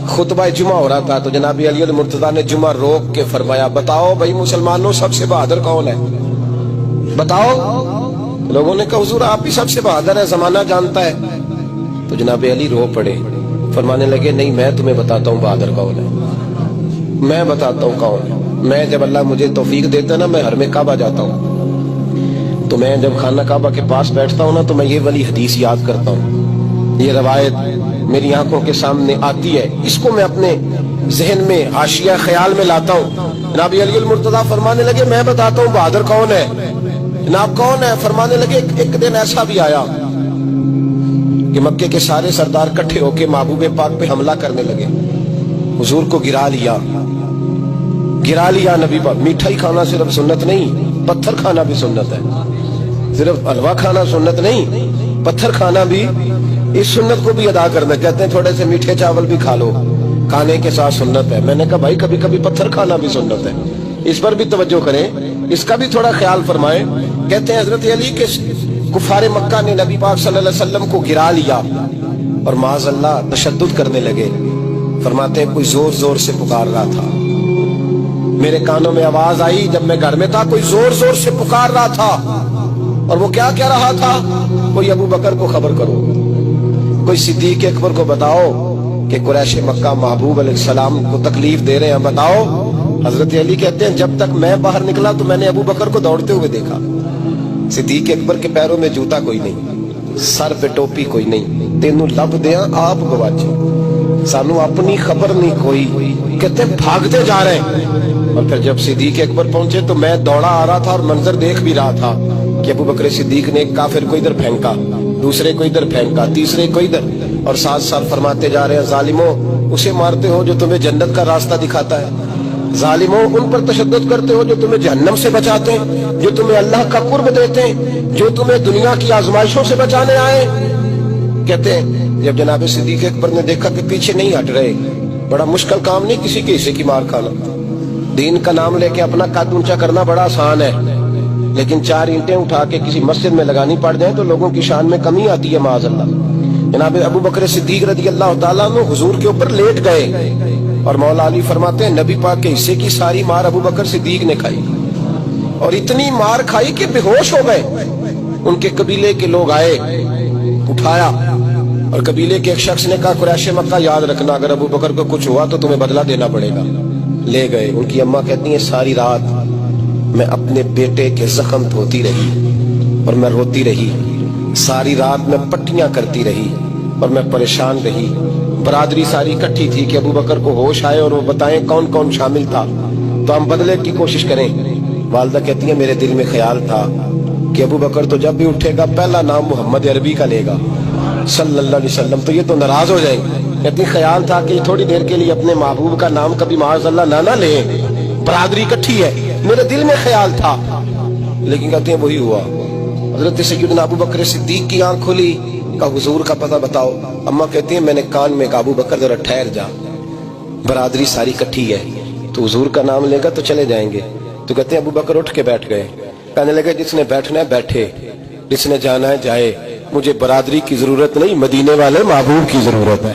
खुतबा जुमा हो रहा था तो जनाब अली मुर्तजा ने जुमा रोक के फरमाया, बताओ भाई मुसलमानों सबसे बहादुर कौन है, बताओ। लोगों ने कहा हुजूर आप ही सबसे बहादुर है, जमाना जानता है। तो जनाब अली रो पड़े, फरमाने लगे नहीं मैं तुम्हें बताता हूँ बहादुर कौन है, मैं बताता हूँ कौन है। मैं जब अल्लाह मुझे तौफीक देता ना, मैं हर में काबा जाता हूँ, तो मैं जब खाना काबा के पास बैठता हूँ ना, तो मैं ये वाली हदीस याद करता हूँ, ये रवायत मेरी आंखों के सामने आती है, इसको मैं अपने जहन में हाशिया ख्याल में लाता हूँ। जनाब अली मुर्तजा फरमाने लगे मैं बताता हूँ बहादुर कौन है। जनाब कौन है? फरमाने लगे एक दिन ऐसा भी आया कि मक्के के सारे सरदार इकट्ठे होके महबूब पाक पे हमला करने लगे, हुजूर को गिरा लिया नबी पाक। मीठा ही खाना सिर्फ सुन्नत नहीं, पत्थर खाना भी सुन्नत है। सिर्फ हलवा खाना सुन्नत नहीं, पत्थर खाना भी, इस सुन्नत को भी अदा करना। कहते हैं थोड़े से मीठे चावल भी खा लो, खाने के साथ सुन्नत है। मैंने कहा भाई कभी कभी पत्थर खाना भी सुन्नत है, इस पर भी तवज्जो करें, इसका भी थोड़ा ख्याल फरमाएं। कहते हैं हजरत अली के कुफारे मक्का ने नबी पाक सल्लल्लाहु अलैहि वसल्लम को गिरा लिया और माज़अल्लाह तशद्दुद करने लगे। फरमाते हैं कोई जोर जोर से पुकार रहा था, मेरे कानों में आवाज आई जब मैं घर में था, कोई जोर जोर से पुकार रहा था। और वो क्या कह रहा था? कोई अबू बकर को खबर करो, कोई सिद्दीक अकबर को बताओ कि कुरैश मक्का महबूब अलैहिस्सलाम को तकलीफ दे रहे हैं, बताओ। हजरत अली कहते हैं जब तक मैं बाहर निकला तो मैंने अबू बकर को दौड़ते हुए देखा, सिद्दीक अकबर के पैरों में जूता कोई नहीं, सर पे टोपी कोई नहीं, तेनू लब दिया आप गवाचे, सानू अपनी खबर नहीं कोई। कहते भागते जा रहे हैं। और फिर जब सिद्दीक अकबर पहुंचे तो मैं दौड़ा आ रहा था और मंजर देख भी रहा था कि अबू बकर सिद्दीक ने एक काफिर को इधर फेंका, दूसरे को इधर फेंका, तीसरे को इधर, और साथ साथ फरमाते जा रहे हैं जालिमों उसे मारते हो जो तुम्हें जन्नत का रास्ता दिखाता है, जालिमों उन पर तशद्दुद करते हो जो तुम्हें जहन्नम से बचाते हैं, जो तुम्हें अल्लाह का कुर्ब देते हैं, जो तुम्हें दुनिया की आजमाइशों से बचाने आए। कहते हैं जब जनाब सिद्दीक अकबर ने देखा कि पीछे नहीं हट रहे, बड़ा मुश्किल काम नहीं किसी के हिस्से की मार खाना, दीन का नाम लेके अपना कद ऊंचा करना बड़ा आसान है, लेकिन 4 ईंटें उठा के किसी मस्जिद में लगानी पड़ जाए तो लोगों की शान में कमी आती है माज़अल्लाह। जनाब अबू बकर सिद्दीक रज़ी अल्लाह तआला अन्हु हुजूर के ऊपर लेट गए और मौला अली फरमाते हैं नबी पाक के हिस्से की सारी मार अबू बकर सिद्दीक ने खाई, और इतनी मार खाई कि बेहोश हो गए। उनके कबीले के लोग आए, उठाया, और कबीले के एक शख्स ने कहा कुरैश मक्का याद रखना, अगर अबू बकर को कुछ हुआ तो तुम्हें बदला देना पड़ेगा। ले गए। उनकी अम्मा कहती है सारी रात मैं अपने बेटे के जख्म धोती रही और मैं रोती रही, सारी रात मैं पट्टियां करती रही और मैं परेशान रही। बरादरी सारी इकट्ठी थी कि अबू बकर को होश आए और वो बताएं कौन कौन शामिल था तो हम बदले की कोशिश करें। वालदा कहती है मेरे दिल में ख्याल था कि अबू बकर तो जब भी उठेगा पहला नाम मोहम्मद अरबी का लेगा सल्लल्लाहु अलैहि वसल्लम, तो ये तो नाराज हो जाएंगे। कहती ख्याल था कि थोड़ी देर के लिए अपने महबूब का नाम कभी माज़अल्लाह ना ले, बरादरी इकट्ठी है, मेरे दिल में ख्याल था। लेकिन कहते हैं वही हुआ। हजरत सैयदना अबू बकर सिद्दीक की आंख खुली, का हुजूर का पता बताओ। अम्मा कहती है मैंने कान में कहा अबू बकर जरा ठहर जा, बरादरी सारी इकट्ठी है, तो हुजूर का नाम लेगा तो चले जाएंगे। तो कहते हैं अबू बकर उठ के बैठ गए, कहने लगे जिसने बैठना है बैठे, जिसने जाना है जाए, मुझे बरादरी की जरूरत नहीं, मदीने वाले महबूब की जरूरत है।